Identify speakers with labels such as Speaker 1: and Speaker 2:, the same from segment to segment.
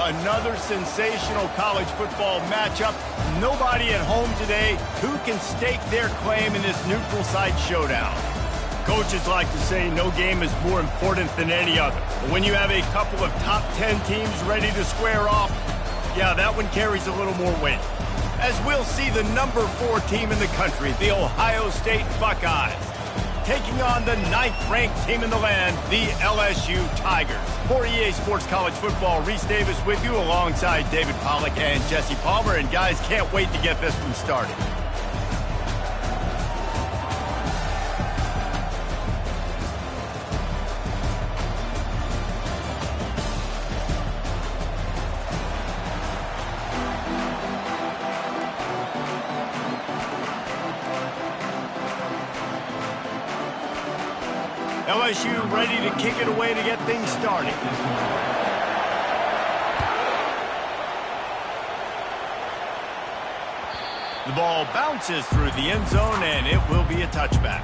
Speaker 1: another sensational college football matchup. Nobody at home today who can stake their claim in this neutral site showdown. Coaches like to say no game is more important than any other. But when you have a couple of top 10 teams ready to square off, yeah, that one carries a little more weight. As we'll see the number 4 team in the country, the Ohio State Buckeyes, taking on the 9th-ranked team in the land, the LSU Tigers. For EA Sports College Football, Reese Davis with you alongside David Pollack and Jesse Palmer. And guys, can't wait to get this one started. LSU ready to kick it away to get things started. The ball bounces through the end zone, and it will be a touchback.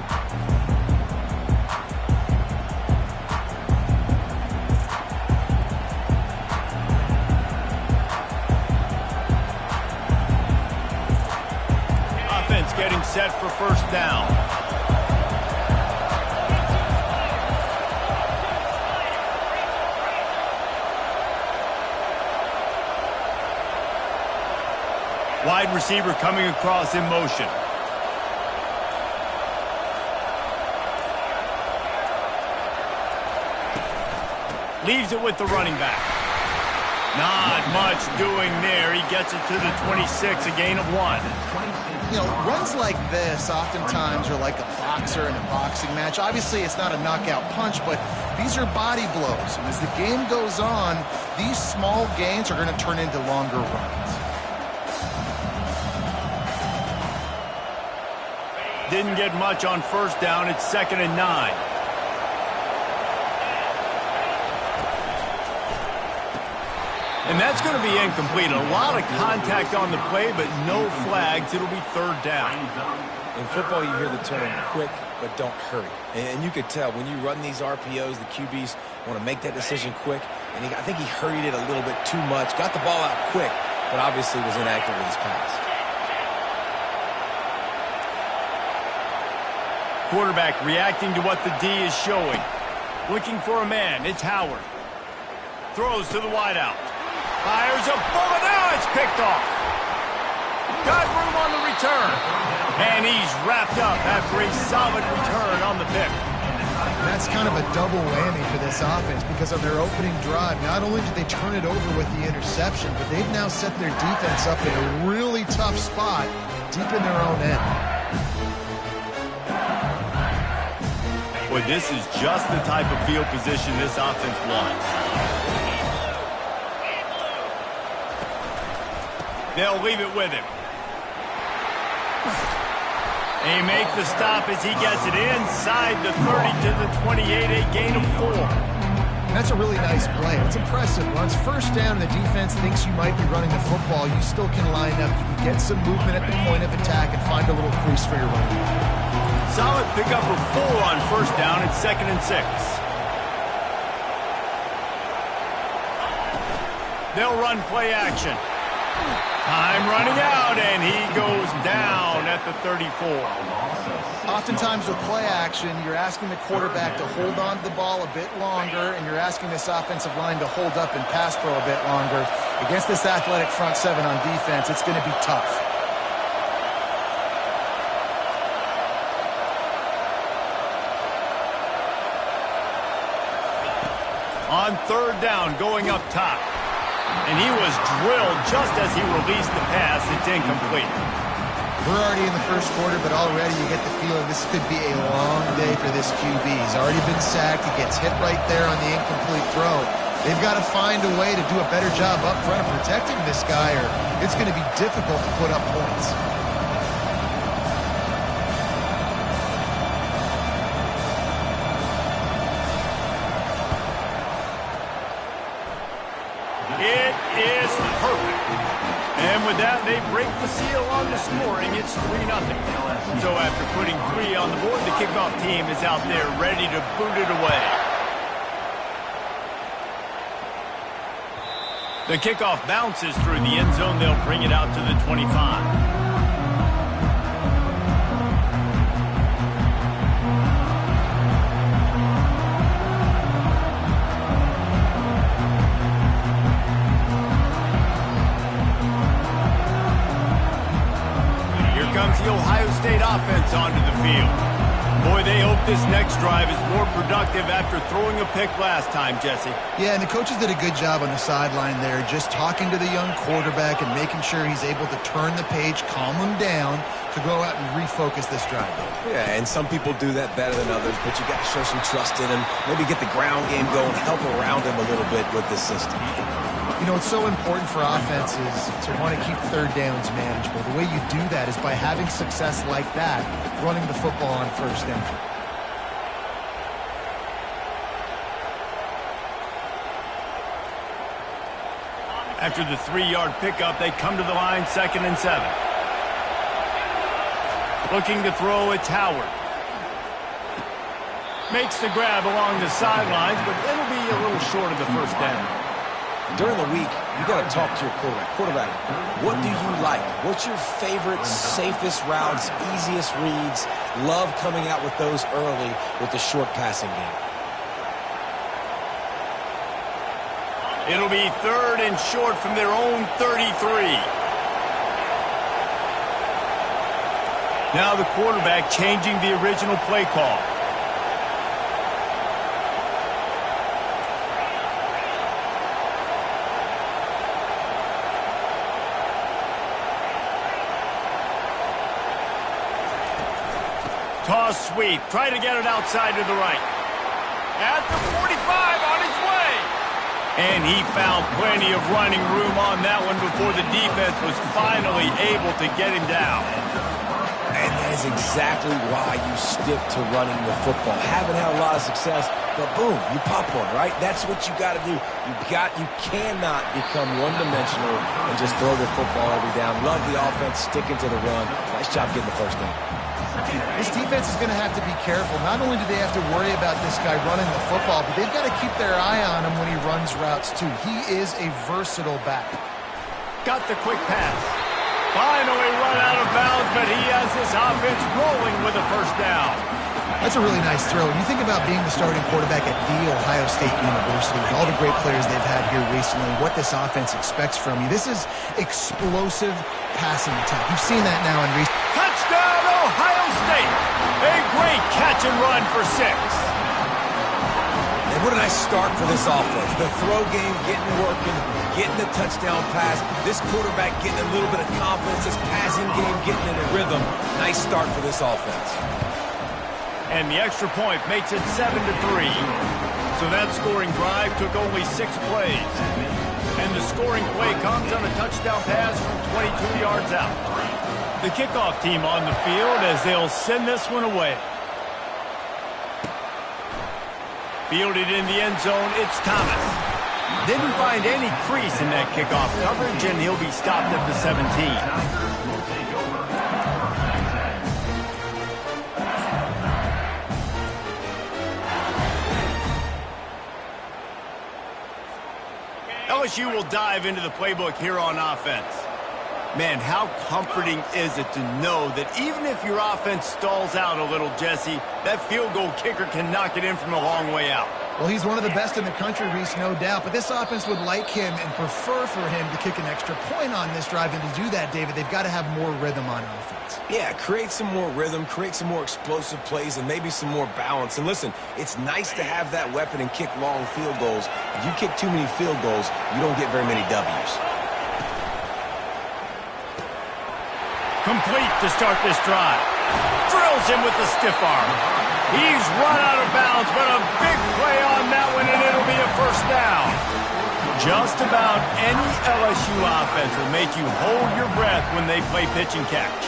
Speaker 1: Offense getting set for first down. Wide receiver coming across in motion. Leaves it with the running back. Not much doing there. He gets it to the 26, a gain of 1.
Speaker 2: You know, runs like this oftentimes are like a boxer in a boxing match. Obviously, it's not a knockout punch, but these are body blows. And as the game goes on, these small gains are going to turn into longer runs.
Speaker 1: Didn't get much on first down. It's 2nd and 9. And that's going to be incomplete. A lot of contact on the play, but no flags. It'll be 3rd down.
Speaker 3: In football, you hear the term quick, but don't hurry. And you could tell when you run these RPOs, the QBs want to make that decision quick. And I think he hurried it a little bit too much. Got the ball out quick, but obviously was inaccurate with his pass.
Speaker 1: Quarterback reacting to what the D is showing. Looking for a man. It's Howard. Throws to the wideout. Fires a bullet. Now it's picked off. Got room on the return. And he's wrapped up after a solid return on the pick.
Speaker 2: That's kind of a double whammy for this offense because on their opening drive, not only did they turn it over with the interception, but they've now set their defense up in a really tough spot deep in their own end.
Speaker 1: Boy, this is just the type of field position this offense wants. They'll leave it with him. They make the stop as he gets it inside the 30 to the 28, a gain of 4.
Speaker 2: That's a really nice play. It's impressive. Once first down and the defense thinks you might be running the football, you still can line up. You can get some movement at the point of attack and find a little crease for your running back.
Speaker 1: Solid pickup of 4 on first down. It's 2nd and 6. They'll run play action. Time running out, and he goes down at the 34.
Speaker 2: Oftentimes with play action, you're asking the quarterback to hold on to the ball a bit longer, and you're asking this offensive line to hold up and pass pro a bit longer. Against this athletic front 7 on defense, it's going to be tough.
Speaker 1: On 3rd down, going up top. And he was drilled just as he released the pass. It's incomplete.
Speaker 2: We're already in the first quarter, but already you get the feeling this could be a long day for this QB. He's already been sacked. He gets hit right there on the incomplete throw. They've got to find a way to do a better job up front of protecting this guy, or it's going to be difficult to put up points.
Speaker 1: It is perfect. And with that, they break the seal on the scoring. It's 3-0. So after putting 3 on the board, the kickoff team is out there ready to boot it away. The kickoff bounces through the end zone. They'll bring it out to the 25. The Ohio State offense onto the field. Boy, they hope this next drive is more productive after throwing a pick last time, Jesse.
Speaker 2: Yeah, and the coaches did a good job on the sideline there, just talking to the young quarterback and making sure he's able to turn the page, calm him down to go out and refocus this drive.
Speaker 3: Yeah, and some people do that better than others, but you got to show some trust in him, maybe get the ground game going, help around him a little bit with this system.
Speaker 2: You know, it's so important for offenses to want to keep third downs manageable. The way you do that is by having success like that, running the football on first down.
Speaker 1: After the 3-yard pickup, they come to the line, 2nd and 7. Looking to throw, it's Howard. Makes the grab along the sidelines, but it'll be a little short of the first down.
Speaker 3: During the week, you got to talk to your quarterback. Quarterback, what do you like? What's your favorite, safest routes, easiest reads? Love coming out with those early with the short passing game.
Speaker 1: It'll be 3rd and short from their own 33. Now the quarterback changing the original play call. Toss sweep. Try to get it outside to the right. At the 45 on his way. And he found plenty of running room on that one before the defense was finally able to get him down.
Speaker 3: And that is exactly why you stick to running the football. Haven't had a lot of success, but boom, you pop one, right? That's what you got to do. You cannot become one-dimensional and just throw the football every down. Love the offense, sticking to the run. Nice job getting the first down.
Speaker 2: This defense is going to have to be careful. Not only do they have to worry about this guy running the football, but they've got to keep their eye on him when he runs routes too. He is a versatile back.
Speaker 1: Got the quick pass. Finally run out of bounds, but he has this offense rolling with a first down.
Speaker 2: That's a really nice throw. When you think about being the starting quarterback at The Ohio State University, with all the great players they've had here recently, what this offense expects from you, this is explosive passing attack. You've seen that now in recent...
Speaker 1: Touchdown, Ohio State! A great catch and run for 6.
Speaker 3: And what a nice start for this offense. The throw game getting working, getting the touchdown pass. This quarterback getting a little bit of confidence. This passing game getting in a rhythm. Nice start for this offense.
Speaker 1: And the extra point makes it 7-3. So that scoring drive took only 6 plays. And the scoring play comes on a touchdown pass from 22 yards out. The kickoff team on the field as they'll send this one away. Fielded in the end zone, it's Thomas. Didn't find any crease in that kickoff coverage, and he'll be stopped at the 17. LSU will dive into the playbook here on offense. Man, how comforting is it to know that even if your offense stalls out a little, Jesse, that field goal kicker can knock it in from a long way out.
Speaker 2: Well, he's one of the best in the country, Reese, no doubt. But this offense would like him and prefer for him to kick an extra point on this drive. And to do that, David, they've got to have more rhythm on offense.
Speaker 3: Yeah, create some more rhythm, create some more explosive plays, and maybe some more balance. And listen, it's nice to have that weapon and kick long field goals. If you kick too many field goals, you don't get very many W's.
Speaker 1: Complete to start this drive. Drills him with the stiff arm. He's run out of bounds, but a big play on that one, and it'll be a first down. Just about any LSU offense will make you hold your breath when they play pitch and catch.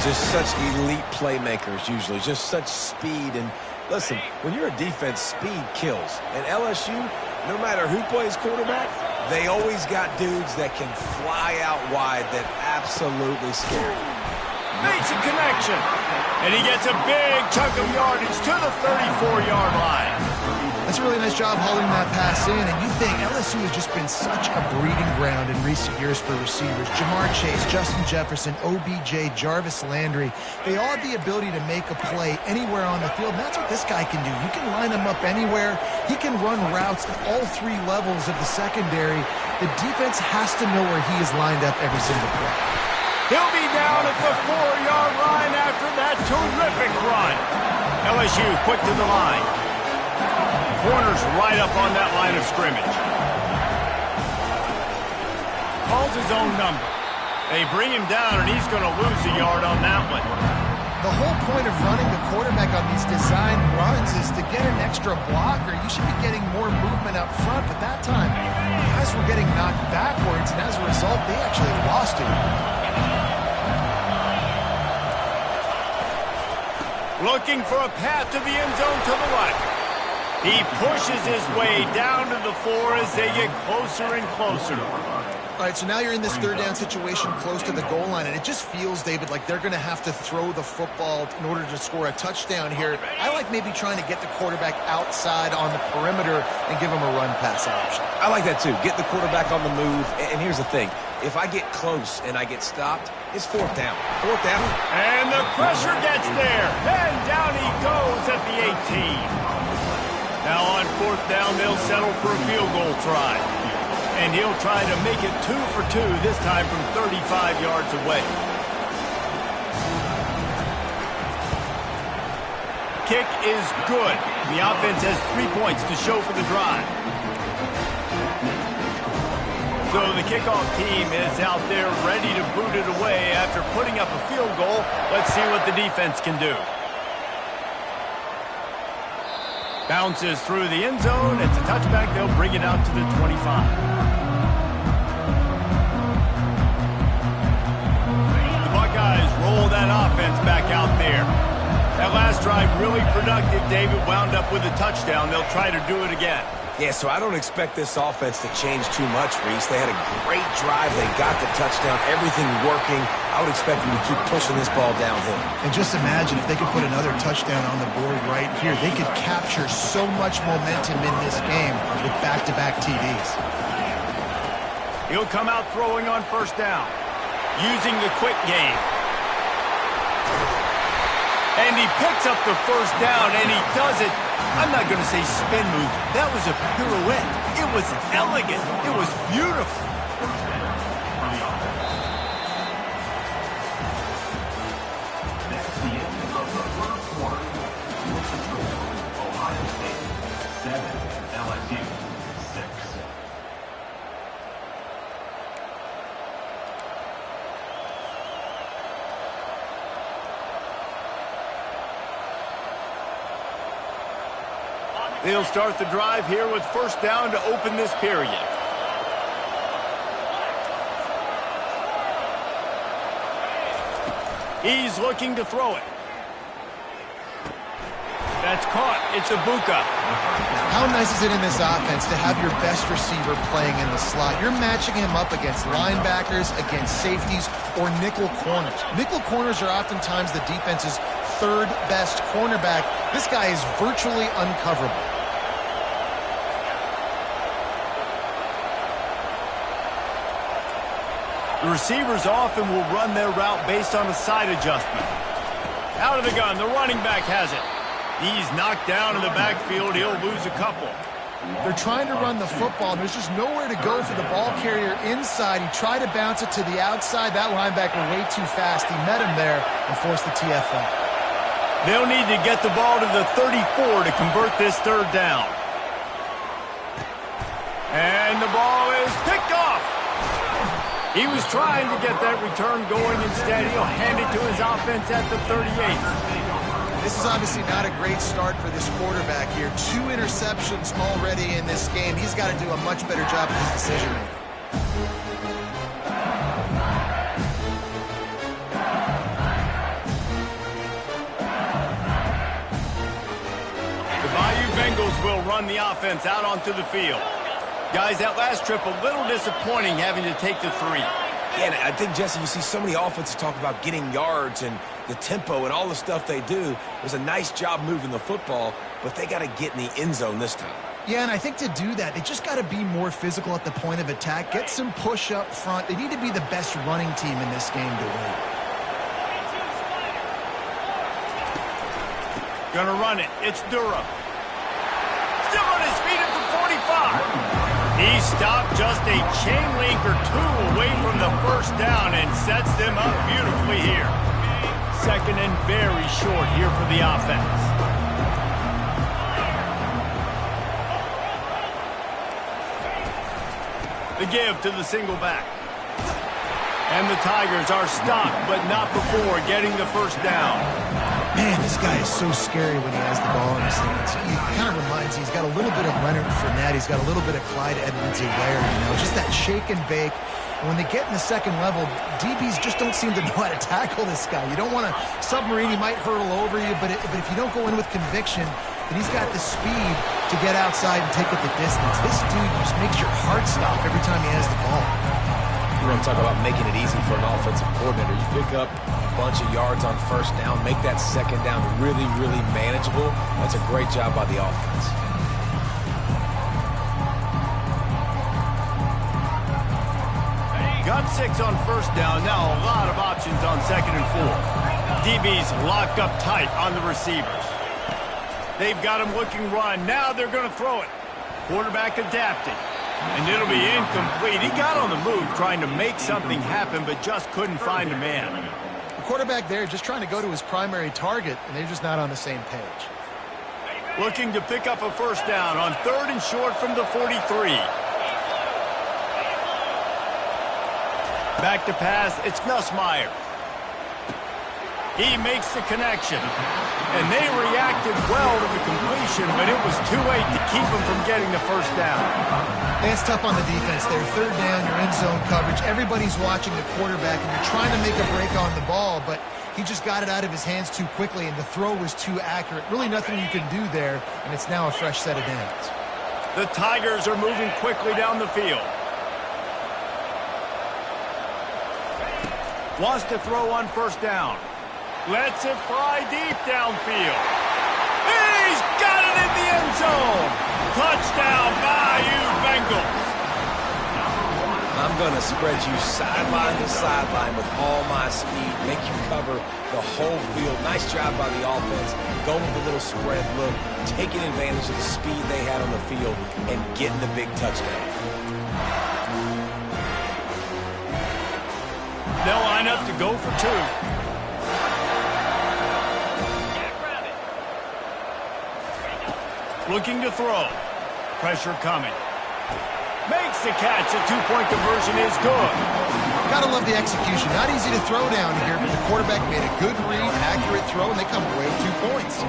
Speaker 3: Just such elite playmakers usually, just such speed. And listen, when you're a defense, speed kills. And LSU, no matter who plays quarterback, they always got dudes that can fly out wide that absolutely scare you.
Speaker 1: Makes a connection. And he gets a big chunk of yardage to the 34-yard line.
Speaker 2: A That's a really nice job holding that pass in, and you think LSU has just been such a breeding ground in recent years for receivers. Jamar Chase, Justin Jefferson, OBJ, Jarvis Landry, they all have the ability to make a play anywhere on the field, and that's what this guy can do. You can line him up anywhere. He can run routes at all three levels of the secondary. The defense has to know where he is lined up every single play.
Speaker 1: He'll be down at the 4-yard line after that terrific run. LSU quick to the line. Corner's right up on that line of scrimmage. Calls his own number. They bring him down, and he's going to lose a yard on that one.
Speaker 2: The whole point of running the quarterback on these designed runs is to get an extra blocker. You should be getting more movement up front, but that time, guys were getting knocked backwards, and as a result, they actually lost it.
Speaker 1: Looking for a path to the end zone to the left. He pushes his way down to the 4 as they get closer and closer.
Speaker 2: All right, so now you're in this third down situation close to the goal line, and it just feels, David, like they're going to have to throw the football in order to score a touchdown here. I like maybe trying to get the quarterback outside on the perimeter and give him a run-pass option.
Speaker 3: I like that too. Get the quarterback on the move. And here's the thing. If I get close and I get stopped, it's fourth down. Fourth down.
Speaker 1: And the pressure gets there. And down he goes at the 18. Now on fourth down, they'll settle for a field goal try. And he'll try to make it 2 for 2, this time from 35 yards away. Kick is good. The offense has 3 points to show for the drive. So the kickoff team is out there ready to boot it away after putting up a field goal. Let's see what the defense can do. Bounces through the end zone. It's a touchback. They'll bring it out to the 25. The Buckeyes roll that offense back out there. That last drive really productive. David wound up with a touchdown. They'll try to do it again.
Speaker 3: Yeah, so I don't expect this offense to change too much, Reese. They had a great drive. They got the touchdown. Everything working. I would expect them to keep pushing this ball downhill.
Speaker 2: And just imagine if they could put another touchdown on the board right here. They could capture so much momentum in this game with back-to-back TDs.
Speaker 1: He'll come out throwing on first down, using the quick game. And he picks up the first down, and he does it. I'm not going to say spin move. That was a pirouette. It was elegant. It was beautiful.
Speaker 4: Ohio State 7, LSU 6.
Speaker 1: They'll start the drive here with first down to open this period. He's looking to throw it. That's caught. It's Ibuka.
Speaker 2: How nice is it in this offense to have your best receiver playing in the slot? You're matching him up against linebackers, against safeties, or nickel corners. Nickel corners are oftentimes the defense's third best cornerback. This guy is virtually uncoverable.
Speaker 1: The receivers often will run their route based on a side adjustment. Out of the gun, the running back has it. He's knocked down in the backfield. He'll lose a couple.
Speaker 2: They're trying to run the football. There's just nowhere to go for the ball carrier inside. He tried to bounce it to the outside. That linebacker way too fast. He met him there and forced the TFL.
Speaker 1: They'll need to get the ball to the 34 to convert this third down. And the ball is picked off. He was trying to get that return going. Instead, he'll hand it to his offense at the 38.
Speaker 2: This is obviously not a great start for this quarterback here. 2 interceptions already in this game. He's got to do a much better job of his decision-making.
Speaker 1: The Bayou Bengals will run the offense out onto the field. Guys, that last trip, a little disappointing having to take the 3.
Speaker 3: Yeah, and I think, Jesse, you see so many offenses talk about getting yards, and the tempo and all the stuff they do. It was a nice job moving the football, but they got to get in the end zone this time.
Speaker 2: Yeah, and I think to do that, they just got to be more physical at the point of attack, get some push up front. They need to be the best running team in this game to win.
Speaker 1: Gonna run it. It's Durham. Still on his feet at the 45. He stopped just a chain link or two away from the first down and sets them up beautifully here. Second and very short here for the offense. The give to the single back. And the Tigers are stopped, but not before getting the first down.
Speaker 2: Man, this guy is so scary when he has the ball in his hands. He kind of reminds me, he's got a little bit of Leonard Fournette. He's got a little bit of Clyde Edwards-Helaire, you know, just that shake and bake. And when they get in the second level, DBs just don't seem to know how to tackle this guy. You don't want to submarine. He might hurtle over you, but if you don't go in with conviction, then he's got the speed to get outside and take it the distance. This dude just makes your heart stop every time he has the ball.
Speaker 3: You want to talk about making it easy for an offensive coordinator. You pick up a bunch of yards on first down, make that second down really, really manageable. That's a great job by the offense.
Speaker 1: Got 6 on first down. Now a lot of options on second and 4. DB's locked up tight on the receivers. They've got him looking run. Now they're going to throw it. Quarterback adapting. And it'll be incomplete. He got on the move trying to make something happen, but just couldn't find a man.
Speaker 2: The quarterback there just trying to go to his primary target, and they're just not on the same page.
Speaker 1: Looking to pick up a first down on third and short from the 43. Back to pass, it's Nussmeier. He makes the connection. And they reacted well to the completion, but it was too late to keep him from getting the first down.
Speaker 2: It's tough on the defense there. Third down, you're in zone coverage. Everybody's watching the quarterback, and you're trying to make a break on the ball, but he just got it out of his hands too quickly, and the throw was too accurate. Really nothing you can do there, and it's now a fresh set of downs.
Speaker 1: The Tigers are moving quickly down the field. Wants to throw on first down. Lets it fly deep downfield. He's got it in the end zone. Touchdown, Bayou Bengals.
Speaker 3: I'm going to spread you sideline to sideline with all my speed, make you cover the whole field. Nice job by the offense, going with a little spread look, taking advantage of the speed they had on the field, and getting the big touchdown.
Speaker 1: They'll line up to go for 2. Looking to throw. Pressure coming. Makes the catch. The two-point conversion is good.
Speaker 2: Gotta love the execution. Not easy to throw down here, but the quarterback made a good read, accurate throw, and they come away with 2 points.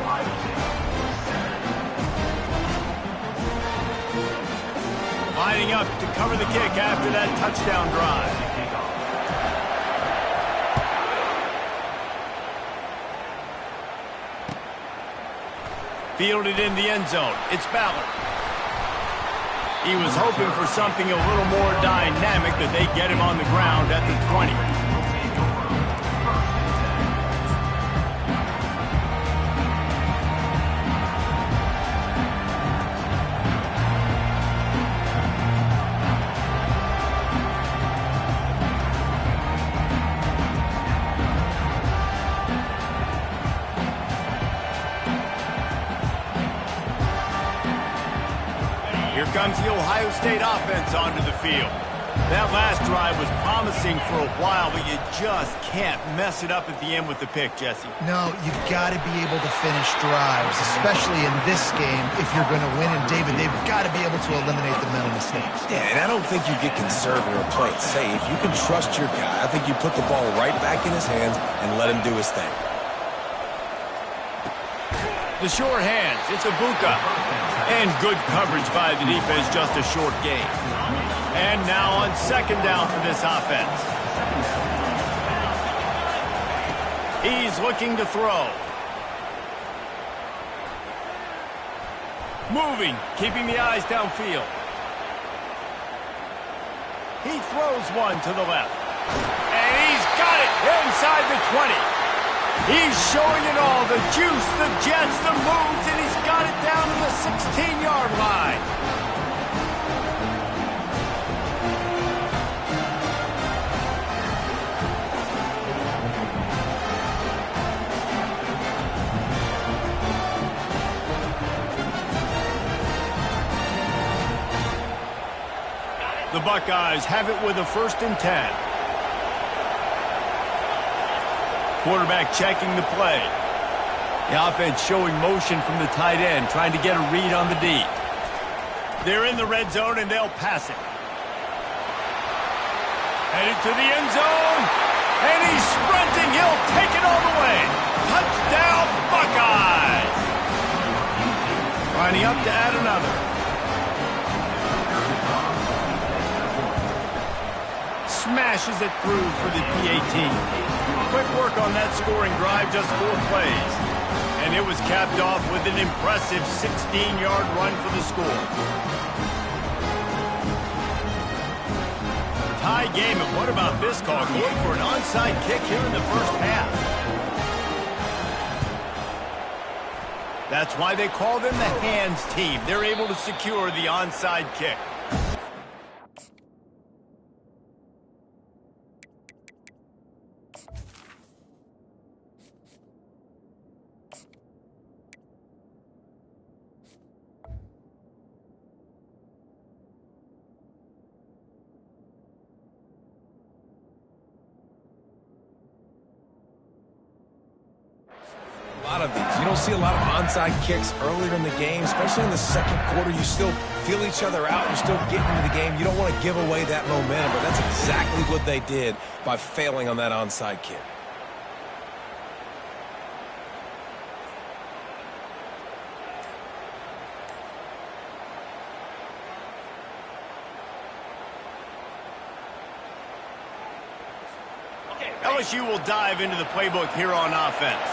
Speaker 1: Lining up to cover the kick after that touchdown drive. Fielded in the end zone. It's Ballard. He was hoping for something a little more dynamic, but they get him on the ground at the 20. Here comes the Ohio State offense onto the field. That last drive was promising for a while, but you just can't mess it up at the end with the pick, Jesse.
Speaker 2: No, you've got to be able to finish drives, especially in this game if you're going to win. And, David, they've got to be able to eliminate the mental mistakes.
Speaker 3: Yeah, and I don't think you get conservative or play it safe. You can trust your guy. I think you put the ball right back in his hands and let him do his thing.
Speaker 1: The sure hands, it's Ibuka. And good coverage by the defense, just a short gain. And now on second down for this offense. He's looking to throw. Moving, keeping the eyes downfield. He throws one to the left. And he's got it inside the 20. He's showing it all, the juice, the jets, the moves, and he's got it down to the 16-yard line. The Buckeyes have it with a 1st and 10. Quarterback checking the play. The offense showing motion from the tight end, trying to get a read on the D. They're in the red zone, and they'll pass it. Headed to the end zone, and he's sprinting. He'll take it all the way. Touchdown, Buckeyes! Lining up to add another. Smashes it through for the PAT. Quick work on that scoring drive, just 4 plays. And it was capped off with an impressive 16-yard run for the score. Tie game, and what about this call? Going for an onside kick here in the first half. That's why they call them the hands team. They're able to secure the onside kick.
Speaker 3: A lot of these. You don't see a lot of onside kicks earlier in the game, especially in the second quarter. You still feel each other out. You're still getting into the game. You don't want to give away that momentum, but that's exactly what they did by failing on that onside kick.
Speaker 1: LSU will dive into the playbook here on offense.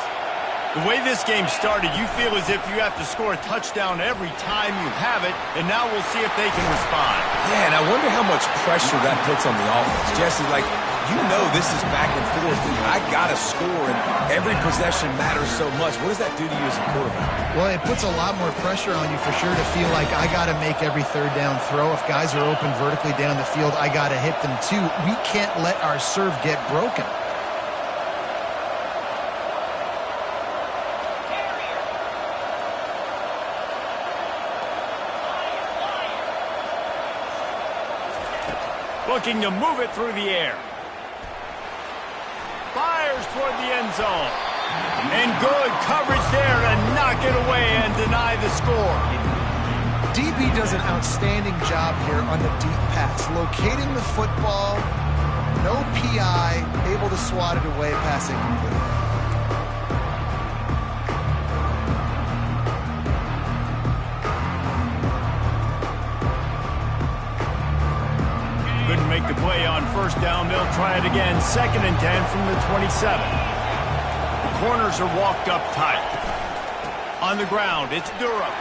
Speaker 1: The way this game started, you feel as if you have to score a touchdown every time you have it, and now we'll see if they can respond.
Speaker 3: Yeah, and I wonder how much pressure that puts on the offense. Jesse, like, you know this is back and forth, and I got to score, and every possession matters so much. What does that do to you as a quarterback?
Speaker 2: Well, it puts a lot more pressure on you for sure to feel like I got to make every 3rd down throw. If guys are open vertically down the field, I got to hit them too. We can't let our serve get broken.
Speaker 1: Looking to move it through the air. Fires toward the end zone. And good coverage there to knock it away and deny the score.
Speaker 2: DB does an outstanding job here on the deep pass. Locating the football, no PI, able to swat it away, pass incomplete.
Speaker 1: Couldn't make the play on 1st down. They'll try it again. 2nd and 10 from the 27. The corners are walked up tight. On the ground, it's Durham.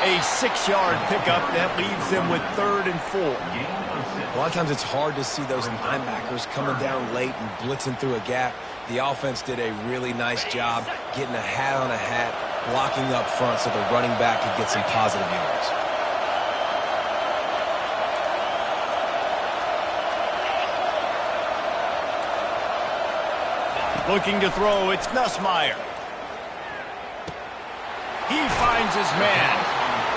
Speaker 1: A 6-yard pickup that leaves them with 3rd and 4.
Speaker 3: A lot of times it's hard to see those linebackers coming down late and blitzing through a gap. The offense did a really nice job getting a hat on a hat, blocking up front so the running back could get some positive yards.
Speaker 1: Looking to throw, it's Nussmeier. He finds his man.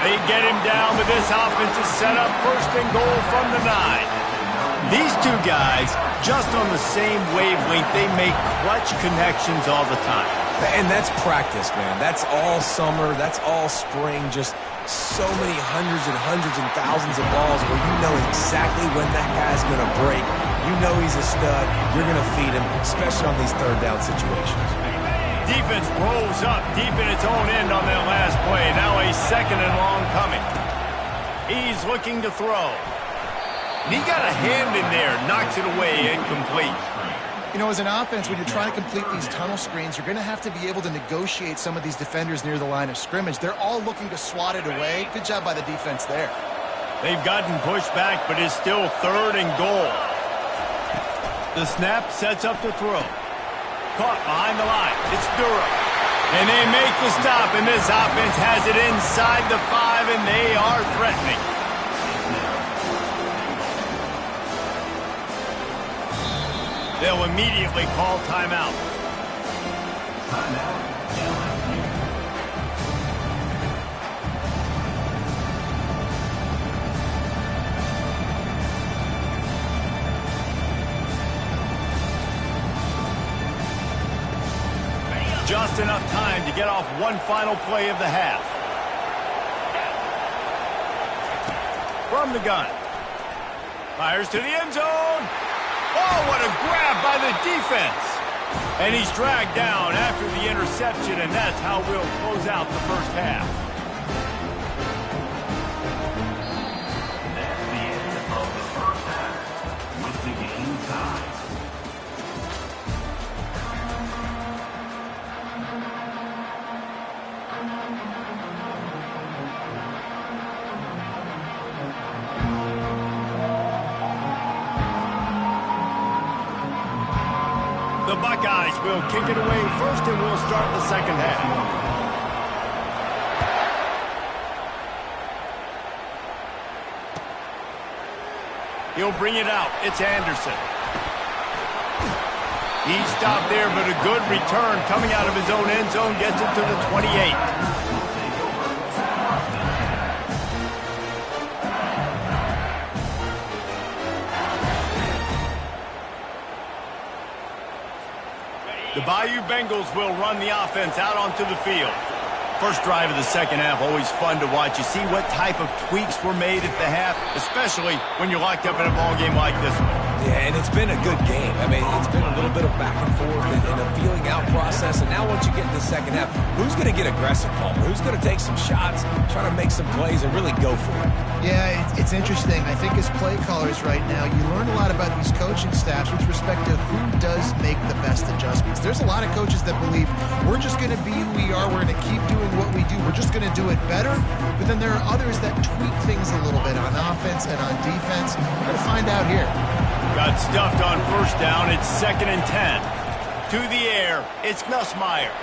Speaker 1: They get him down, but this offense is set up 1st and goal from the 9. These two guys, just on the same wavelength, they make clutch connections all the time.
Speaker 3: And that's practice, man. That's all summer. That's all spring. Just so many hundreds and thousands of balls where you know exactly when that guy's going to break. You know he's a stud. You're going to feed him, especially on these 3rd down situations.
Speaker 1: Defense rolls up deep in its own end on that last play. Now a 2nd and long coming. He's looking to throw. And he got a hand in there, knocks it away, incomplete.
Speaker 2: You know, as an offense, when you're trying to complete these tunnel screens, you're going to have to be able to negotiate some of these defenders near the line of scrimmage. They're all looking to swat it away. Good job by the defense there.
Speaker 1: They've gotten pushed back, but it's still 3rd and goal. The snap sets up the throw. Caught behind the line. It's Durham. And they make the stop, and this offense has it inside the 5, and they are threatening. They'll immediately call timeout.
Speaker 4: Timeout, LSU.
Speaker 1: Just enough time to get off one final play of the half. From the gun. Fires to the end zone. Oh, what a grab by the defense. And he's dragged down after the interception, and that's how we'll close out the first half.
Speaker 4: That's the end of the first half, with the game tied.
Speaker 1: The Buckeyes will kick it away first, and we'll start the second half. He'll bring it out. It's Anderson. He stopped there, but a good return coming out of his own end zone gets it to the 28. The Bayou Bengals will run the offense out onto the field. First drive of the second half, always fun to watch. You see what type of tweaks were made at the half, especially when you're locked up in a ball game like this one.
Speaker 3: Yeah, and it's been a good game. I mean, it's been a little bit of back and forth and a feeling out process. And now once you get in the second half, who's going to get aggressive, Palmer? Who's going to take some shots, try to make some plays, and really go for it?
Speaker 2: Yeah, it's interesting. I think as play callers right now, you learn a lot about these coaching staffs with respect to who does make the best adjustments. There's a lot of coaches that believe we're just going to be who we are. We're going to keep doing what we do. We're just going to do it better. But then there are others that tweak things a little bit on offense and on defense. We're going to find out here.
Speaker 1: Got stuffed on first down. It's 2nd and 10. To the air. It's Nussmeier.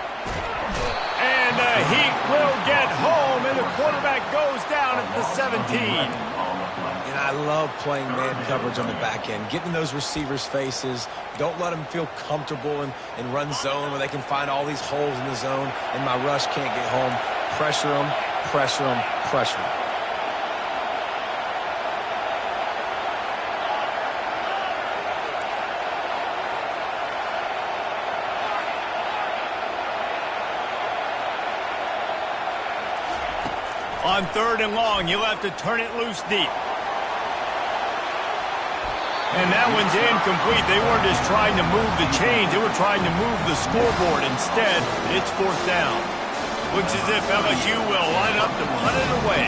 Speaker 1: And the Heat will get home, and the quarterback goes down at the 17.
Speaker 3: And I love playing man coverage on the back end, getting those receivers' faces. Don't let them feel comfortable in run zone where they can find all these holes in the zone, and my rush can't get home. Pressure them, pressure them, pressure them.
Speaker 1: On 3rd and long, you'll have to turn it loose deep. And that one's incomplete. They weren't just trying to move the chains. They were trying to move the scoreboard. Instead, it's 4th down. Looks as if LSU will line up to punt it away.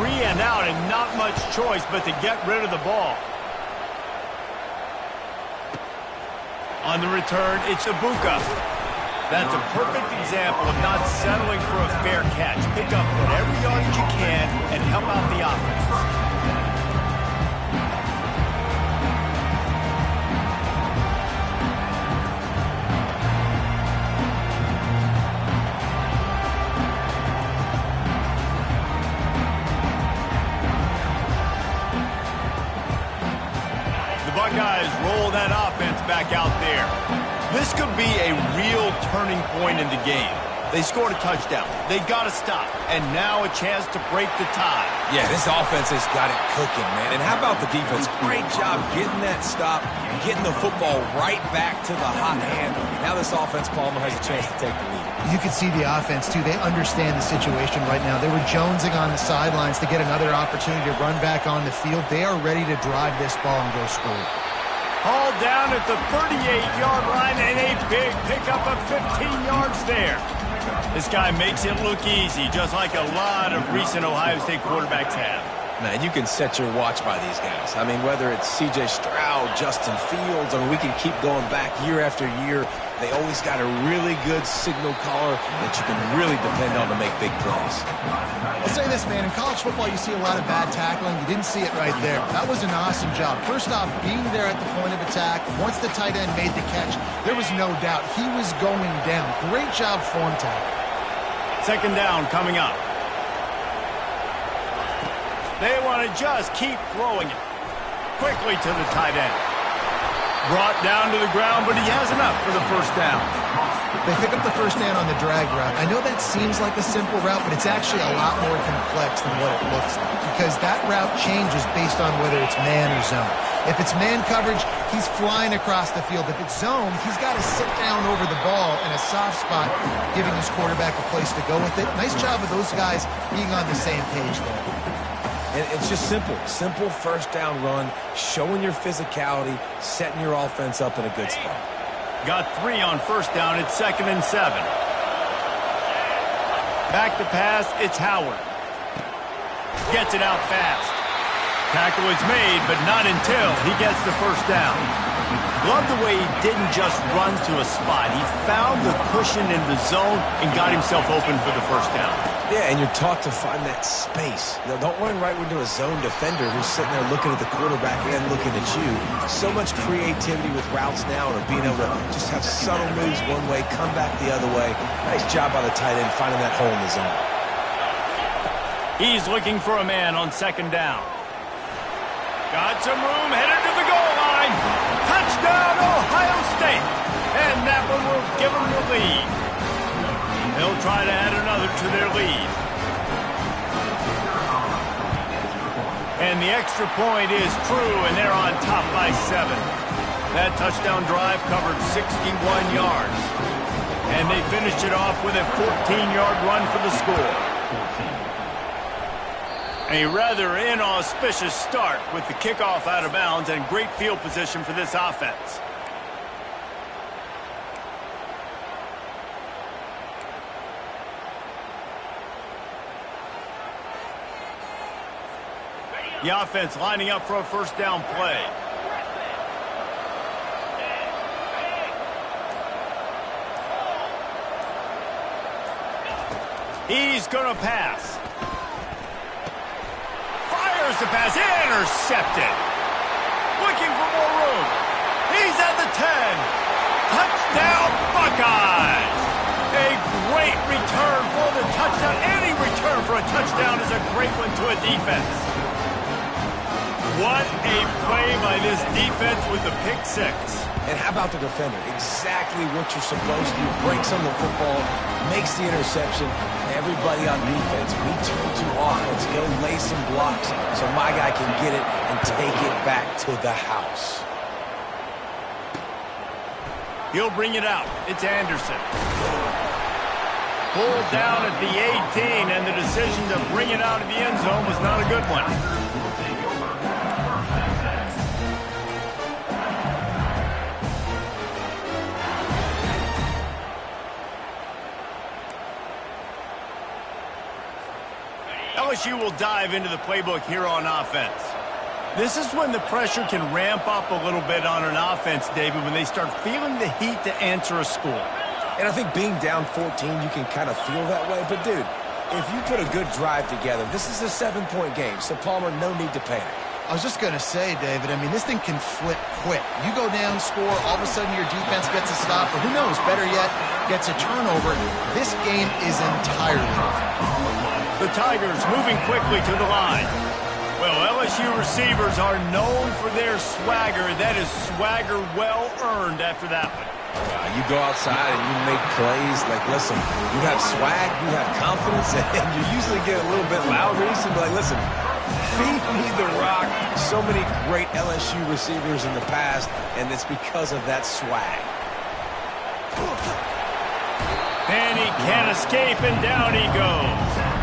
Speaker 1: 3 and out, and not much choice but to get rid of the ball. On the return, it's Ibuka. That's a perfect example of not settling for a fair catch. Pick up whatever yardage you can and help out the offense. The Buckeyes roll that offense back out there. This could be a real turning point in the game. They scored a touchdown. They got to stop. And now a chance to break the tie.
Speaker 3: Yeah, this offense has got it cooking, man. And how about the defense? Great job getting that stop, getting the football right back to the hot hand. Now this offense, Palmer, has a chance to take the lead.
Speaker 2: You can see the offense, too. They understand the situation right now. They were jonesing on the sidelines to get another opportunity to run back on the field. They are ready to drive this ball and go score.
Speaker 1: Hauled down at the 38-yard line, and a big pickup of 15 yards there. This guy makes it look easy, just like a lot of recent Ohio State quarterbacks have.
Speaker 3: Man, you can set your watch by these guys. I mean, whether it's C.J. Stroud, Justin Fields, I mean, we can keep going back year after year. They always got a really good signal caller that you can really depend on to make big plays.
Speaker 2: I'll say this, man. In college football, you see a lot of bad tackling. You didn't see it right there. That was an awesome job. First off, being there at the point of attack. Once the tight end made the catch, there was no doubt he was going down. Great job form tackle.
Speaker 1: Second down coming up. They want to just keep throwing it quickly to the tight end. Brought down to the ground, but he has enough for the first down.
Speaker 2: They pick up the first down on the drag route. I know that seems like a simple route, but it's actually a lot more complex than what it looks like because that route changes based on whether it's man or zone. If it's man coverage, he's flying across the field. If it's zone, he's got to sit down over the ball in a soft spot, giving his quarterback a place to go with it. Nice job of those guys being on the same page there.
Speaker 3: And it's just simple. Simple first down run, showing your physicality, setting your offense up in a good spot.
Speaker 1: Got 3 on first down. It's 2nd and 7. Back to pass. It's Howard. Gets it out fast. Tackle is made, but not until he gets the first down. Love the way he didn't just run to a spot. He found the cushion in the zone and got himself open for the first down.
Speaker 3: Yeah, and you're taught to find that space. Now, don't run right into a zone defender who's sitting there looking at the quarterback and looking at you. So much creativity with routes now and being able to just have subtle moves one way, come back the other way. Nice job by the tight end finding that hole in the zone.
Speaker 1: He's looking for a man on second down. Got some room, headed to the goal line. Touchdown, Ohio State. And that one will give them the lead. They'll try to add another to their lead. And the extra point is true, and they're on top by 7. That touchdown drive covered 61 yards. And they finished it off with a 14-yard run for the score. A rather inauspicious start with the kickoff out of bounds and great field position for this offense. The offense lining up for a first down play. He's going to pass. Fires the pass. Intercepted. Looking for more room. He's at the 10. Touchdown, Buckeyes. A great return for the touchdown. Any return for a touchdown is a great one to a defense. What a play by this defense with the pick 6.
Speaker 3: And how about the defender? Exactly what you're supposed to do. Breaks on the football, makes the interception. Everybody on defense, we turn to offense. Go lay some blocks so my guy can get it and take it back to the house.
Speaker 1: He'll bring it out. It's Anderson. Pulled down at the 18, and the decision to bring it out of the end zone was not a good one. LSU will dive into the playbook here on offense. This is when the pressure can ramp up a little bit on an offense, David, when they start feeling the heat to answer a score.
Speaker 3: And I think being down 14, you can kind of feel that way. But, dude, if you put a good drive together, this is a 7-point game. So, Palmer, no need to panic.
Speaker 2: I was just going to say, David, I mean, this thing can flip quick. You go down, score, all of a sudden your defense gets a stop, or who knows, better yet, gets a turnover. This game is entirely different.
Speaker 1: The Tigers moving quickly to the line. Well, LSU receivers are known for their swagger. That is swagger well earned after that one.
Speaker 3: You go outside and you make plays. Like, listen, you have swag, you have confidence, and you usually get a little bit loud recently. Like, listen, feed me the rock. So many great LSU receivers in the past, and it's because of that swag.
Speaker 1: And he can't escape, and down he goes.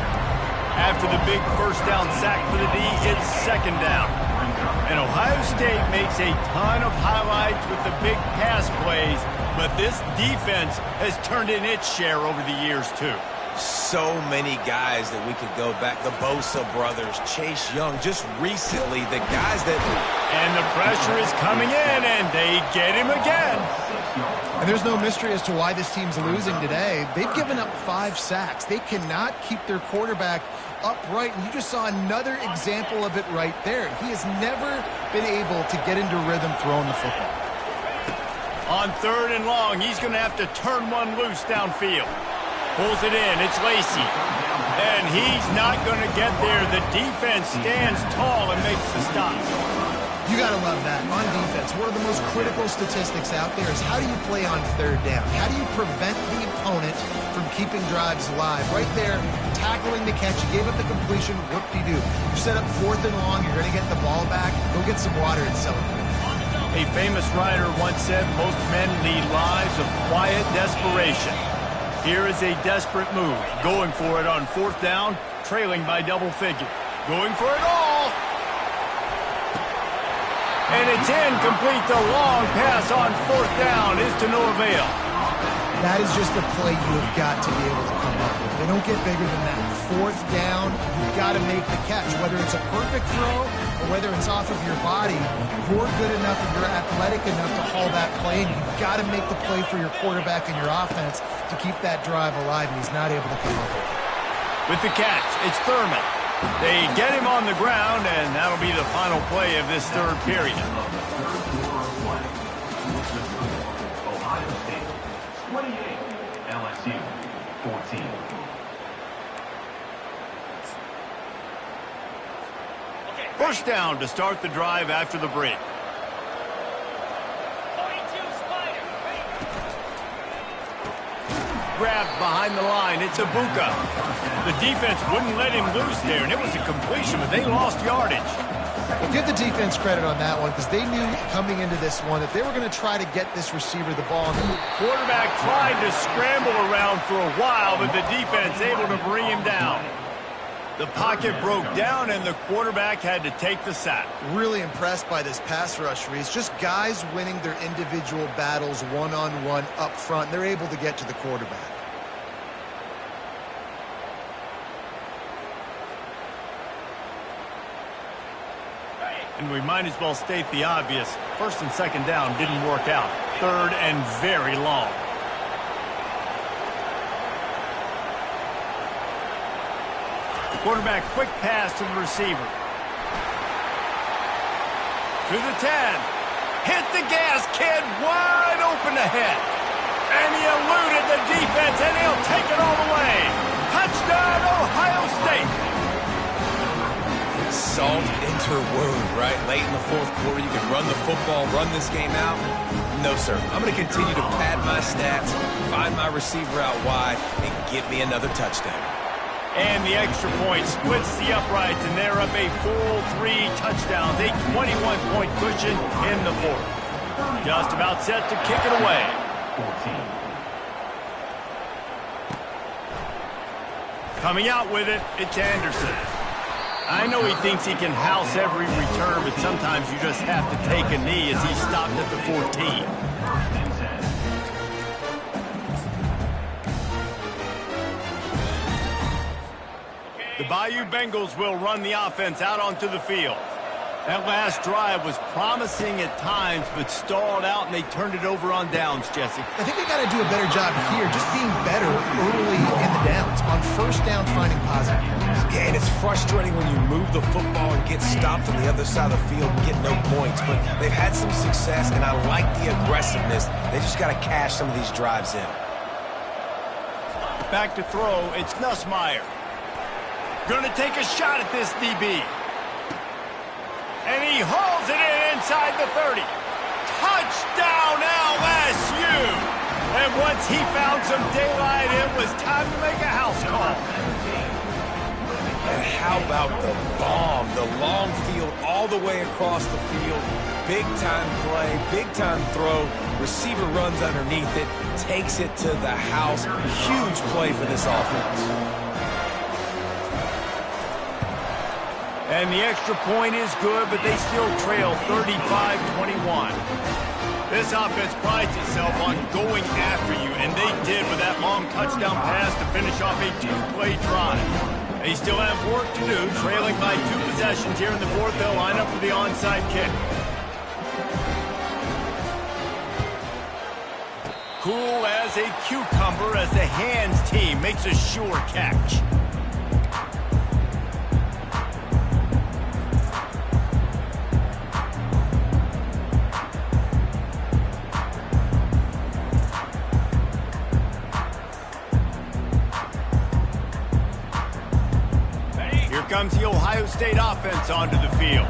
Speaker 1: After the big first down sack for the D, it's second down. And Ohio State makes a ton of highlights with the big pass plays, but this defense has turned in its share over the years, too.
Speaker 3: So many guys that we could go back. The Bosa brothers, Chase Young, just recently, the guys that...
Speaker 1: And the pressure is coming in, and they get him again.
Speaker 2: And there's no mystery as to why this team's losing today. They've given up 5 sacks. They cannot keep their quarterback upright, and you just saw another example of it right there. He has never been able to get into rhythm throwing the football.
Speaker 1: On 3rd and long, he's going to have to turn one loose downfield. Pulls it in. It's Lacy. And he's not going to get there. The defense stands tall and makes the stop.
Speaker 2: You got to love that. On defense, one of the most critical statistics out there is how do you play on 3rd down? How do you prevent the opponent from keeping drives alive? Right there, tackling the catch. You gave up the completion. Whoop-de-doo. You set up 4th and long. You're going to get the ball back. Go get some water and celebrate.
Speaker 1: A famous writer once said, most men lead lives of quiet desperation. Here is a desperate move. Going for it on 4th down, trailing by double figure. Going for it all. And it's incomplete. The long pass on 4th down is to no avail.
Speaker 2: That is just a play you have got to be able to come up with. They don't get bigger than that. 4th down, you've got to make the catch. Whether it's a perfect throw or whether it's off of your body, you're good enough and you're athletic enough to haul that play, and you've got to make the play for your quarterback and your offense to keep that drive alive, and he's not able to come up with it.
Speaker 1: With the catch, it's Thurman. They get him on the ground, and that'll be the final play of this 3rd period.
Speaker 4: Ohio State 28, LSU 14.
Speaker 1: First down to start the drive after the break. Grabbed behind the line. It's Ibuka. The defense wouldn't let him loose there, and it was a completion, but they lost yardage.
Speaker 2: Well, give the defense credit on that one because they knew coming into this one that they were going to try to get this receiver the ball.
Speaker 1: Quarterback tried to scramble around for a while, but the defense able to bring him down. The pocket broke down, and the quarterback had to take the sack.
Speaker 2: Really impressed by this pass rush, Reese. Just guys winning their individual battles one-on-one up front. They're able to get to the quarterback.
Speaker 1: And we might as well state the obvious. 1st and 2nd down didn't work out. 3rd and very long. Quarterback quick pass to the receiver. To the 10. Hit the gas, kid. Wide open ahead. And he eluded the defense, and he'll take it all the way. Touchdown, Ohio State.
Speaker 3: Salt into wound, right? Late in the 4th quarter, you can run the football, run this game out. No, sir. I'm going to continue to pad my stats, find my receiver out wide, and get me another touchdown.
Speaker 1: And the extra point splits the uprights, and they're up a full 3 touchdowns, a 21-point cushion in the 4th. Just about set to kick it away.
Speaker 4: 14.
Speaker 1: Coming out with it, it's Anderson. I know he thinks he can house every return, but sometimes you just have to take a knee as he stopped at the 14. The Bayou Bengals will run the offense out onto the field. That last drive was promising at times, but stalled out, and they turned it over on downs, Jesse.
Speaker 2: I think they got to do a better job here, just being better early in the downs. On 1st down, finding positive plays.
Speaker 3: Yeah, and it's frustrating when you move the football and get stopped on the other side of the field and get no points. But they've had some success, and I like the aggressiveness. They just got to cash some of these drives in.
Speaker 1: Back to throw, it's Nussmeier. Going to take a shot at this DB. And he hauls it in inside the 30. Touchdown, LSU! And once he found some daylight, it was time to make a house call.
Speaker 3: And how about the bomb? The long field all the way across the field. Big-time play, big-time throw. Receiver runs underneath it, takes it to the house. Huge play for this offense.
Speaker 1: And the extra point is good, but they still trail 35-21. This offense prides itself on going after you, and they did with that long touchdown pass to finish off a two-play drive. They still have work to do, trailing by 2 possessions here in the fourth. They'll line up for the onside kick. Cool as a cucumber as the hands team makes a sure catch. Here comes the Ohio State offense onto the field.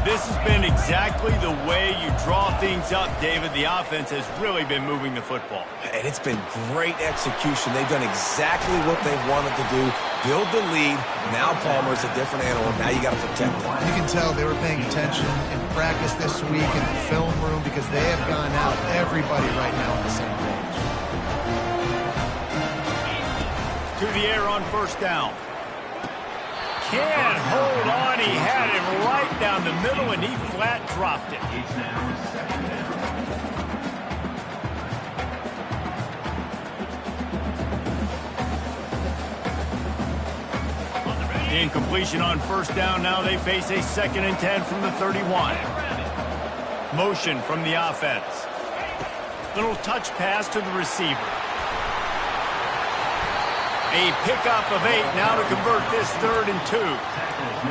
Speaker 1: This has been exactly the way you draw things up, David. The offense has really been moving the football.
Speaker 3: And it's been great execution. They've done exactly what they've wanted to do. Build the lead. Now Palmer's a different animal. Now you got to protect him.
Speaker 2: You can tell they were paying attention in practice this week in the film room because they have gone out, everybody right now on the same page.
Speaker 1: To the air on first down. Can't hold on. He had him right down the middle, and he flat dropped it. The incompletion on first down. Now they face a 2nd and 10 from the 31. Motion from the offense. Little touch pass to the receiver. A pickup of 8 now to convert this 3rd and 2.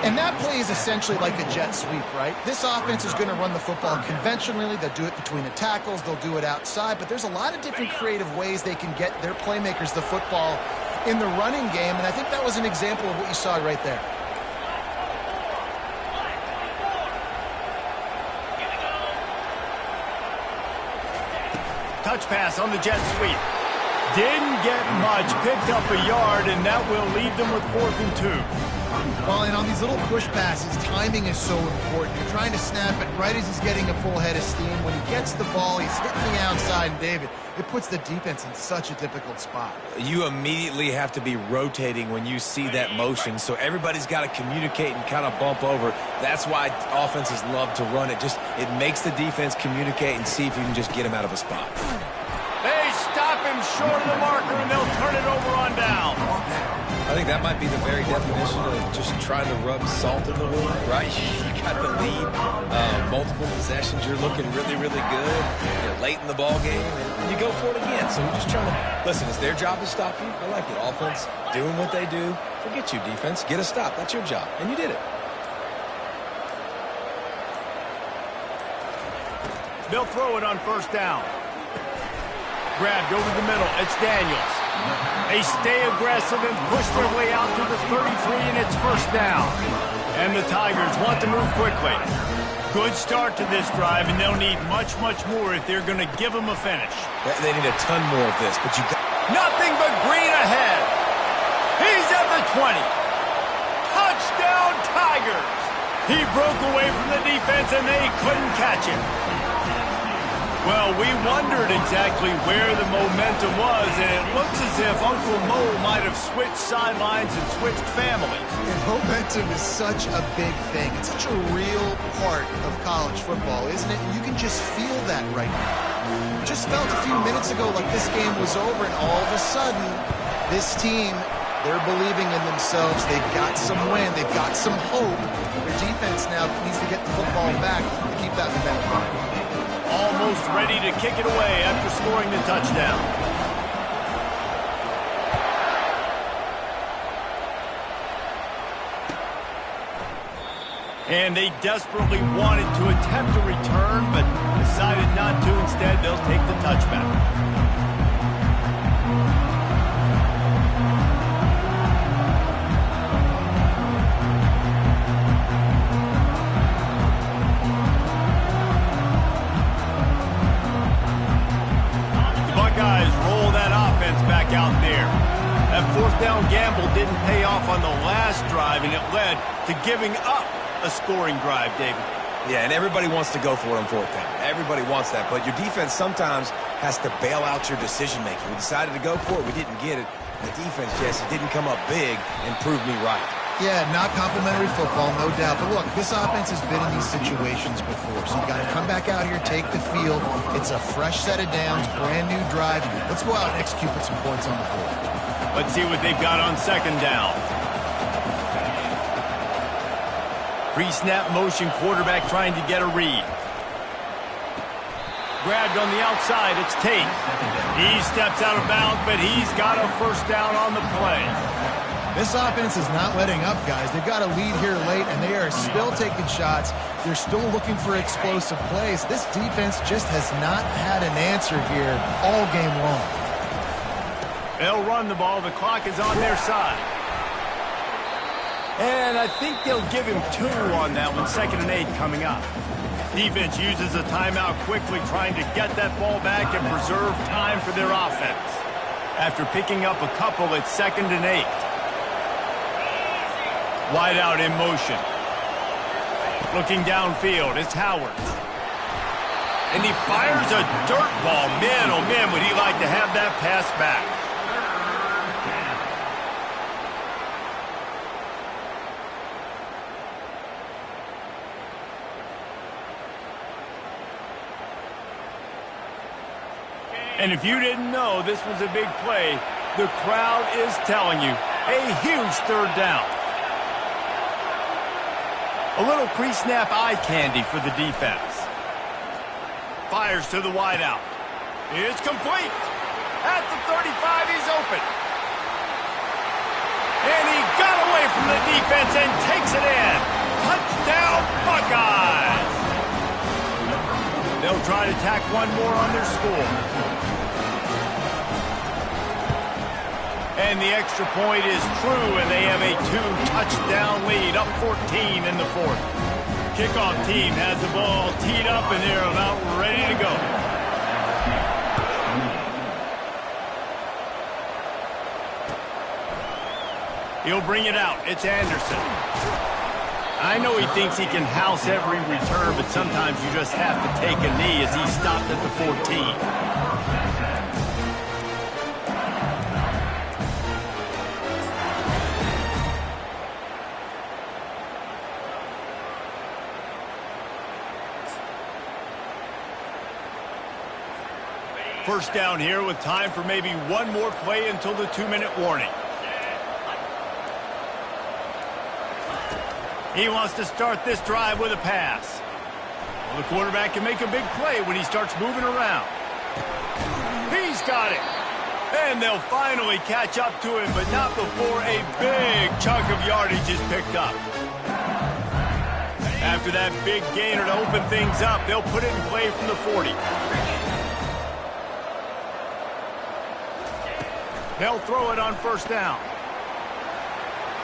Speaker 2: And that play is essentially like a jet sweep, right? This offense is going to run the football conventionally. They'll do it between the tackles. They'll do it outside. But there's a lot of different creative ways they can get their playmakers the football in the running game. And I think that was an example of what you saw right there.
Speaker 1: Touch pass on the jet sweep. Didn't get much, picked up a yard, and that will leave them with 4th and 2.
Speaker 2: Well, and on these little push passes, timing is so important. You're trying to snap it right as he's getting a full head of steam. When he gets the ball, he's hitting the outside, and David, it puts the defense in such a difficult spot.
Speaker 3: You immediately have to be rotating when you see that motion, so everybody's got to communicate and kind of bump over. That's why offenses love to run it. It makes the defense communicate and see if you can just get him out of a spot.
Speaker 1: They stop him short of the marker, and they'll turn it over on down.
Speaker 3: I think that might be the very definition of just trying to rub salt in the wound, right? You got the lead, multiple possessions, you're looking really, really good. You're late in the ball game, and you go for it again. So we're just trying to, listen, it's their job to stop you. I like it. Offense doing what they do. Forget you, defense. Get a stop. That's your job, and you did it.
Speaker 1: They'll throw it on first down. Grabbed over the middle. It's Daniels. They stay aggressive and push their way out to the 33, and it's first down. And the Tigers want to move quickly. Good start to this drive, and they'll need much, much more if they're going to give them a finish.
Speaker 3: They need a ton more of this, but you got...
Speaker 1: Nothing but green ahead. He's at the 20. Touchdown, Tigers. He broke away from the defense, and they couldn't catch him. Well, we wondered exactly where the momentum was, and it looks as if Uncle Mo might have switched sidelines and switched families.
Speaker 2: And momentum is such a big thing. It's such a real part of college football, isn't it? And you can just feel that right now. You just felt a few minutes ago like this game was over, and all of a sudden, this team, they're believing in themselves. They've got some wind. They've got some hope. Their defense now needs to get the football back to keep that momentum.
Speaker 1: Almost ready to kick it away after scoring the touchdown. And they desperately wanted to attempt a return, but decided not to. Instead, they'll take the touchback. Guys, roll that offense back out there. That fourth down gamble didn't pay off on the last drive, and it led to giving up a scoring drive, David.
Speaker 3: Yeah, and everybody wants to go for it on fourth down. Everybody wants that, but your defense sometimes has to bail out your decision-making. We decided to go for it. We didn't get it. The defense, Jesse, didn't come up big and prove me right.
Speaker 2: Yeah, not complimentary football, no doubt. But look, this offense has been in these situations before, so you got to come back out here, take the field. It's a fresh set of downs, brand new drive. Let's go out and execute, put some points on the board.
Speaker 1: Let's see what they've got on second down. Pre-snap motion, quarterback trying to get a read. Grabbed on the outside, it's Tate. He steps out of bounds, but he's got a first down on the play.
Speaker 2: This offense is not letting up, guys. They've got a lead here late, and they are still taking shots. They're still looking for explosive plays. This defense just has not had an answer here all game long.
Speaker 1: They'll run the ball. The clock is on their side. And I think they'll give him 2 on that one. 2nd and 8 coming up. Defense uses a timeout quickly, trying to get that ball back and preserve time for their offense. After picking up a couple, it's 2nd and 8. Wide out in motion. Looking downfield, it's Howard. And he fires a dirt ball. Man, oh man, would he like to have that pass back. And if you didn't know this was a big play, the crowd is telling you, a huge 3rd down. A little pre-snap eye candy for the defense. Fires to the wideout. It's complete. At the 35, he's open. And he got away from the defense and takes it in. Touchdown, Buckeyes. They'll try to tack one more on their score. And the extra point is true, and they have a 2-touchdown lead, up 14 in the 4th. Kickoff team has the ball teed up, and they're about ready to go. He'll bring it out. It's Anderson. I know he thinks he can house every return, but sometimes you just have to take a knee as he stopped at the 14. First down here with time for maybe one more play until the 2-minute warning. He wants to start this drive with a pass. Well, the quarterback can make a big play when he starts moving around. He's got it. And they'll finally catch up to him, but not before a big chunk of yardage is picked up. After that big gainer to open things up, they'll put it in play from the 40. They'll throw it on first down.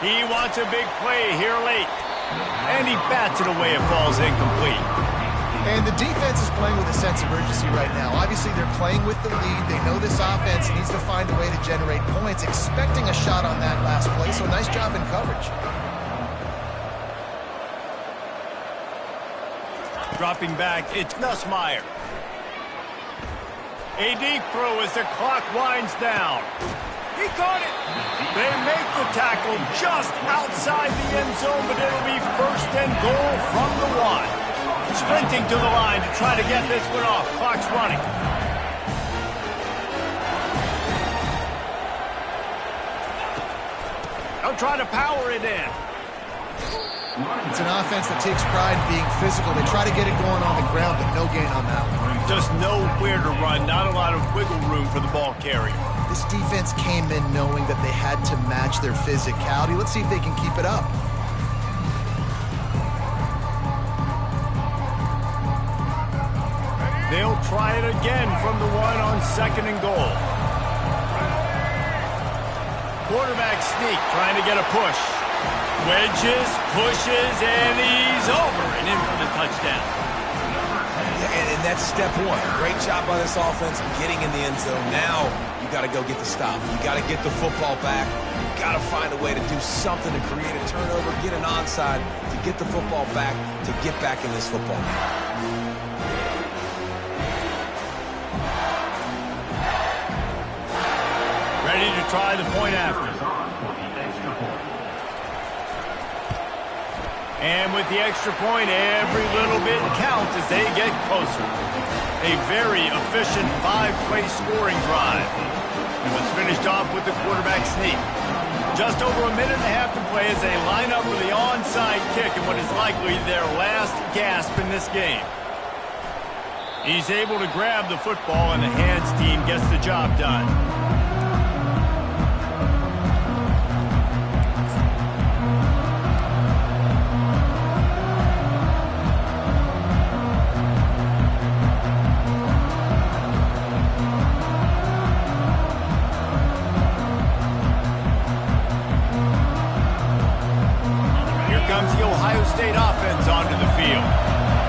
Speaker 1: He wants a big play here late. And he bats it away. It falls incomplete.
Speaker 2: And the defense is playing with a sense of urgency right now. Obviously, they're playing with the lead. They know this offense needs to find a way to generate points, expecting a shot on that last play. So nice job in coverage.
Speaker 1: Dropping back, it's Nussmeier. A deep throw as the clock winds down. He caught it. They make the tackle just outside the end zone, but it'll be 1st and goal from the 1. Sprinting to the line to try to get this one off. Clock's running. They'll try to power it in.
Speaker 2: It's an offense that takes pride in being physical. They try to get it going on the ground, but no gain on that one.
Speaker 1: Just nowhere to run. Not a lot of wiggle room for the ball carrier.
Speaker 2: This defense came in knowing that they had to match their physicality. Let's see if they can keep it up.
Speaker 1: They'll try it again from the 1 on 2nd and goal. Quarterback sneak, trying to get a push. Wedges, pushes, and he's over and in for the touchdown.
Speaker 3: And that's step 1. Great job by this offense getting in the end zone. Now you got to go get the stop. You got to get the football back. You got to find a way to do something to create a turnover, get an onside, to get the football back, to get back in this football game.
Speaker 1: Ready to try the point after. And with the extra point, every little bit counts as they get closer. A very efficient 5-play scoring drive. It was finished off with the quarterback sneak. Just over a minute and a half to play as they line up for the onside kick in what is likely their last gasp in this game. He's able to grab the football, and the hands team gets the job done. State offense onto the field.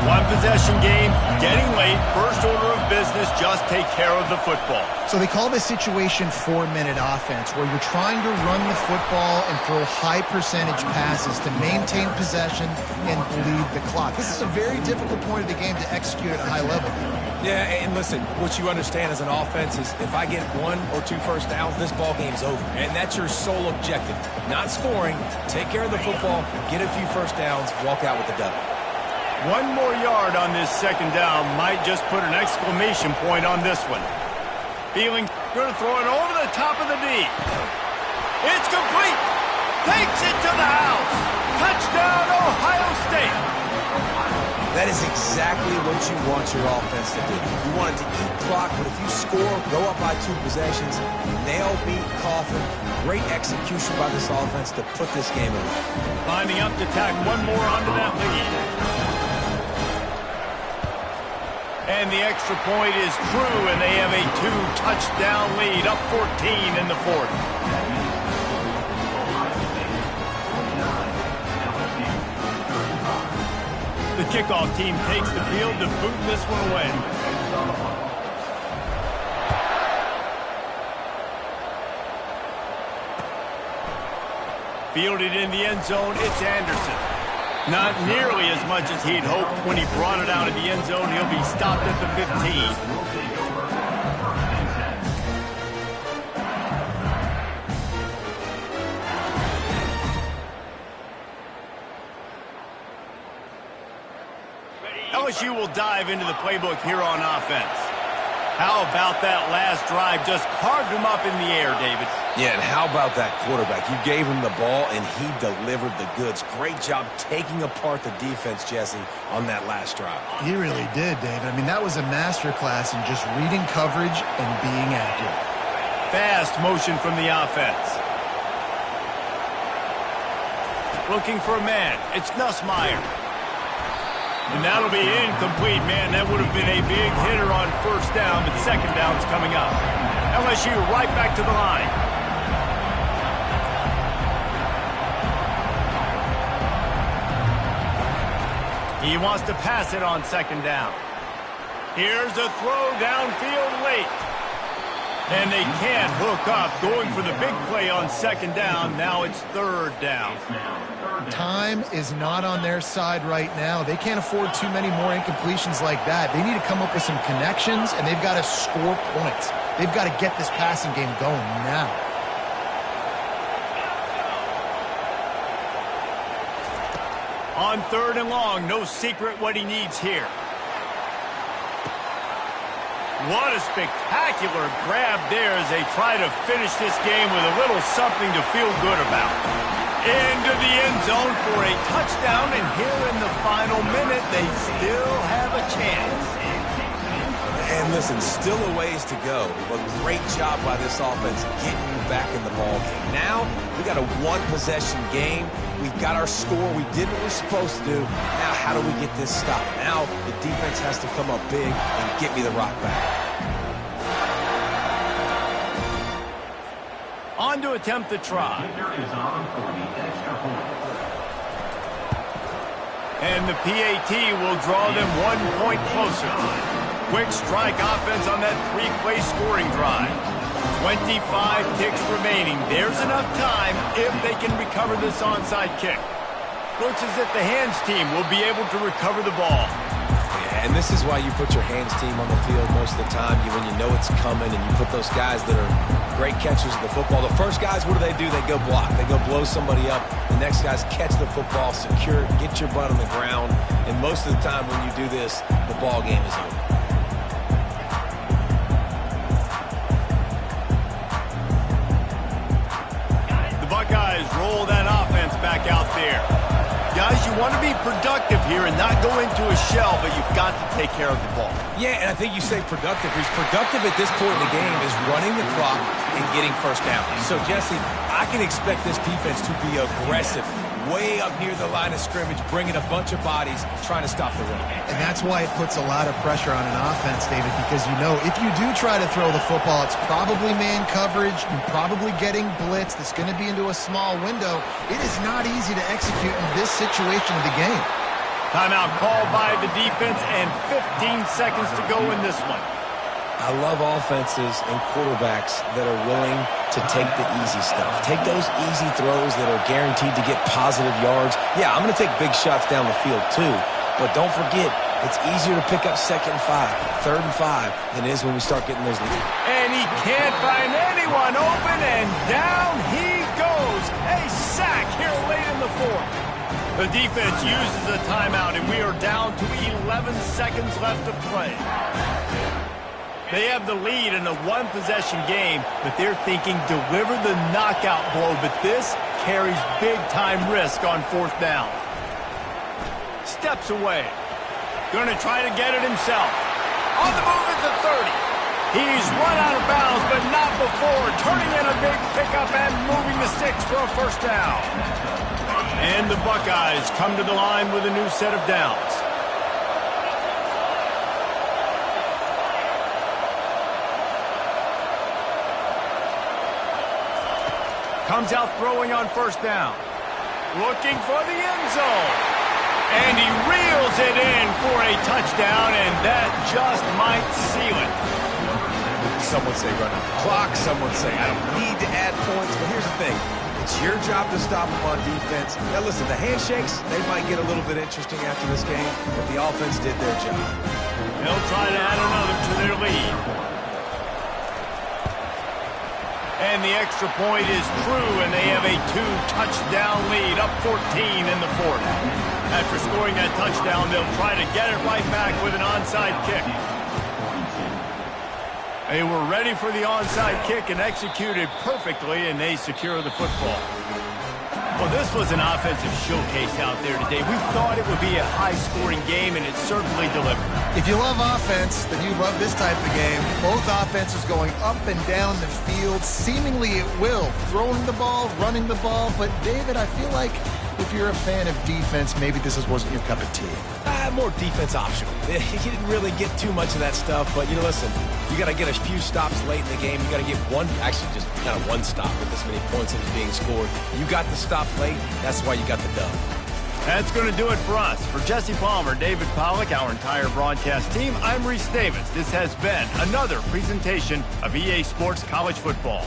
Speaker 1: One possession game, getting late, first order of business, just take care of the football.
Speaker 2: So they call this situation 4-minute offense, where you're trying to run the football and throw high percentage passes to maintain possession and bleed the clock. This is a very difficult point of the game to execute at a high level.
Speaker 3: Yeah, and listen, what you understand as an offense is if I get 1 or 2 first downs, this ball game's over. And that's your sole objective. Not scoring, take care of the football, get a few first downs, walk out with the W.
Speaker 1: 1 more yard on this second down might just put an exclamation point on this one. Feeling good, throwing over the top of the D. It's complete. Takes it to the house. Touchdown, Ohio State.
Speaker 3: That is exactly what you want your offense to do. You want it to eat clock, but if you score, go up by 2 possessions, nail, beat, coffin. Great execution by this offense to put this game away.
Speaker 1: Lining up to tack 1 more onto that lead. And the extra point is true, and they have a 2-touchdown lead, up 14 in the 4th. The kickoff team takes the field to boot this one away. Fielded in the end zone, it's Anderson. Not nearly as much as he'd hoped when he brought it out of the end zone. He'll be stopped at the 15. LSU will dive into the playbook here on offense. How about that last drive? Just carved him up in the air, David.
Speaker 3: Yeah, and how about that quarterback? You gave him the ball, and he delivered the goods. Great job taking apart the defense, Jesse, on that last drive.
Speaker 2: He really did, David. I mean, that was a masterclass in just reading coverage and being accurate.
Speaker 1: Fast motion from the offense. Looking for a man. It's Nussmeier. And that'll be incomplete, man. That would have been a big hitter on first down, but second down's coming up. LSU right back to the line. He wants to pass it on second down. Here's a throw downfield late. And they can't hook up. Going for the big play on second down. Now it's third down.
Speaker 2: Time is not on their side right now. They can't afford too many more incompletions like that. They need to come up with some connections, and they've got to score points. They've got to get this passing game going now.
Speaker 1: On third and long, no secret what he needs here. What a spectacular grab there as they try to finish this game with a little something to feel good about. Into the end zone for a touchdown, and here in the final minute, they still have a chance.
Speaker 3: And listen, still a ways to go, but great job by this offense getting you back in the ball game. Now, we got a 1-possession game. We've got our score. We did what we're supposed to do. Now, how do we get this stopped? Now, the defense has to come up big and get me the rock back.
Speaker 1: On to attempt the try. And the PAT will draw them 1 point closer. Quick strike offense on that 3-play scoring drive. 25 ticks remaining. There's enough time if they can recover this onside kick. Looks as if the hands team will be able to recover the ball.
Speaker 3: Yeah, Yeah, and this is why you put your hands team on the field most of the time. When you know it's coming, and you put those guys that are great catchers of the football. The first guys, what do? They go block. They go blow somebody up. The next guys catch the football, secure it, get your butt on the ground. And most of the time when you do this, the ball game is over.
Speaker 1: The Buckeyes roll that offense back out there. Guys, you want to be productive here and not go into a shell, but you've got to take care of the ball.
Speaker 3: Yeah, and I think you say productive. He's productive at this point in the game is running the clock and getting first down. So, Jesse, I can expect this defense to be aggressive, way up near the line of scrimmage, bringing a bunch of bodies, trying to stop the run.
Speaker 2: And that's why it puts a lot of pressure on an offense, David, because you know if you do try to throw the football, it's probably man coverage, you're probably getting blitz that's going to be into a small window. It is not easy to execute in this situation of the game.
Speaker 1: Timeout called by the defense and 15 seconds to go in this one.
Speaker 3: I love offenses and quarterbacks that are willing to take the easy stuff. Take those easy throws that are guaranteed to get positive yards. Yeah, I'm going to take big shots down the field too, but don't forget, it's easier to pick up 2nd and 5, 3rd and 5 than it is when we start getting those leads.
Speaker 1: And he can't find anyone open, and down he goes. A sack here late in the 4th. The defense uses a timeout, and we are down to 11 seconds left to play. They have the lead in a one-possession game, but they're thinking deliver the knockout blow, but this carries big-time risk on 4th down. Steps away. Going to try to get it himself. On the move at the 30. He's run out of bounds, but not before. Turning in a big pickup and moving the sticks for a first down. And the Buckeyes come to the line with a new set of downs. Comes out throwing on 1st down. Looking for the end zone. And he reels it in for a touchdown, and that just might seal it.
Speaker 3: Some would say run out the clock. Some would say I don't need to add points. But here's the thing. It's your job to stop them on defense. Now, listen, the handshakes, they might get a little bit interesting after this game, but the offense did their job.
Speaker 1: They'll try to add another to their lead. And the extra point is true, and they have a 2-touchdown lead, up 14 in the 4th. After scoring that touchdown, they'll try to get it right back with an onside kick. They were ready for the onside kick and executed perfectly, and they secure the football. Well, this was an offensive showcase out there today. We thought it would be a high-scoring game, and it certainly delivered.
Speaker 2: If you love offense, then you love this type of game. Both offenses going up and down the field, seemingly at will, throwing the ball, running the ball. But, David, I feel like if you're a fan of defense, maybe this wasn't your cup of tea.
Speaker 3: More defense optional. You didn't really get too much of that stuff, but, you know, listen, you got to get a few stops late in the game. You got to get one, actually just kind of one stop with this many points that was being scored. You got the stop late. That's why you got the dub.
Speaker 1: That's going to do it for us. For Jesse Palmer, David Pollack, our entire broadcast team, I'm Reese Davis. This has been another presentation of EA Sports College Football.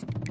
Speaker 2: you